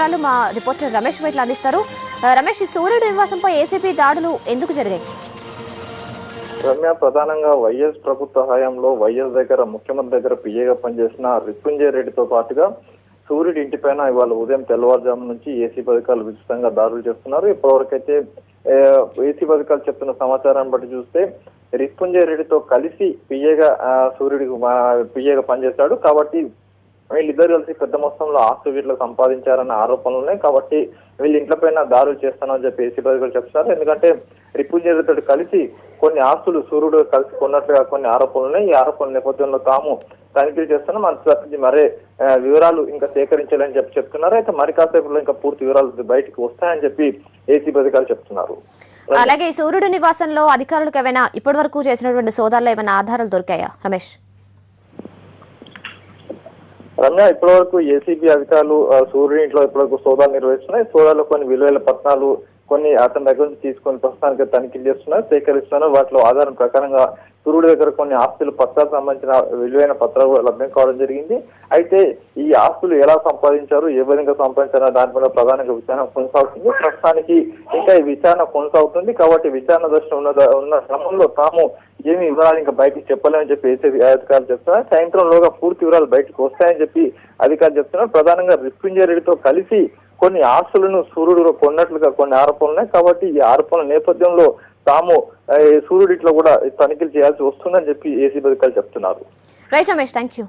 వివరాలు మా రిపోర్టర్ రమేష్ వైట్ల అందిస్తారు. రమేష్, ఈ సూర్యుడి నివాసంపై ఏసీబీ దాడులు ఎందుకు జరిగాయి? రమ్య, ప్రధానంగా వైఎస్ ప్రభుత్వ హయాంలో వైఎస్ దగ్గర ముఖ్యమంత్రి దగ్గర పిఏగా పనిచేసిన రిపుంజయ్ రెడ్డితో పాటుగా సూర్యుడి ఇంటిపైన ఇవాళ ఉదయం తెల్లవారుజాము నుంచి ఏసీబీ అధికారులు విస్తృతంగా దాడులు చేస్తున్నారు. ఇప్పటివరకైతే ఏసీబీ అధికారులు చెప్తున్న సమాచారాన్ని బట్టి చూస్తే రిపుంజయ్ రెడ్డితో కలిసి సూర్యుడికి పిఏగా పనిచేశాడు కాబట్టి వీళ్ళిద్దరు కలిసి పెద్ద మొత్తంలో ఆస్తి వీటిలో సంపాదించారన్న ఆరోపణలు ఉన్నాయి. కాబట్టి వీళ్ళు ఇంట్ల పైన దాడులు చేస్తానని చెప్పి ఏసీబీ అధికారులు చెప్తున్నారు. ఎందుకంటే రిపుంజయ్ రెడ్డితో కలిసి కొన్ని ఆస్తులు సూర్యుడు కలిసి కొన్నట్లుగా కొన్ని ఆరోపణలు ఉన్నాయి. ఈ ఆరోపణల నేపథ్యంలో తాము తనిఖీలు చేస్తున్నాం, అంతటి మరే వివరాలు ఇంకా సేకరించాలని చెప్తున్నారు. అయితే మరి కాసేపులో ఇంకా పూర్తి వివరాలు బయటకు వస్తాయని చెప్పి ఏసీబీ అధికారులు చెప్తున్నారు. అలాగే సూర్యుడి నివాసంలో అధికారులకు ఏమైనా ఇప్పటి వరకు చేసినటువంటి సోదాల్లో ఏమైనా ఆధారాలు దొరికాయా రమేష్? రమ్య, ఇప్పటి వరకు ఏసీబీ అధికారులు సూర్యుడి ఇంట్లో ఇప్పటివరకు సోదాలు నిర్వహిస్తున్నాయి. సోదాల్లో కొన్ని విలువైన పత్రాలు కొన్ని అతని దగ్గర నుంచి తీసుకొని ప్రస్తుతానికి తనిఖీలు చేస్తున్నారు, సేకరిస్తున్నారు. వాటిలో ఆధారం ప్రకారంగా సూర్యుడి దగ్గర కొన్ని ఆస్తులు పత్రాలకు సంబంధించిన విలువైన పత్రాలు లభ్యం కావడం జరిగింది. అయితే ఈ ఆస్తులు ఎలా సంపాదించారు, ఏ విధంగా సంపాదించారు దానిపైన ప్రధానంగా విచారణ కొనసాగుతుంది. ప్రస్తుతానికి ఇంకా ఈ విచారణ కొనసాగుతుంది కాబట్టి విచారణ దశలో ఉన్న క్రమంలో తాము ఏమి వివరాలు ఇంకా బయటకు చెప్పలేమని చెప్పి ఏసీబీ అధికారులు చెప్తున్నారు. సాయంత్రంలోగా పూర్తి వివరాలు బయటకు వస్తాయని చెప్పి అధికారులు చెప్తున్నారు. ప్రధానంగా రిపుంజయ్ రెడ్డితో కలిసి కొన్ని ఆస్తులను సూర్యుడు కొన్నట్లుగా కొన్ని ఆరోపణలు ఉన్నాయి. కాబట్టి ఈ ఆరోపణల నేపథ్యంలో తాము సూర్యుడిట్లో కూడా తనిఖీలు చేయాల్సి వస్తుందని చెప్పి ఏసీబీ అధికారులు చెప్తున్నారు. Right Ramesh, thank you.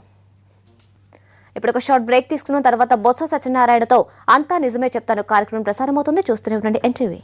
ఇప్పుడు ఒక షార్ట్ బ్రేక్ తీసుకున్న తర్వాత బొత్స సత్యనారాయణతో అంతా నిజమే చెప్తాను కార్యక్రమం ప్రసారం అవుతుంది. చూస్తూనే ఉండండి ఎన్టీవీ.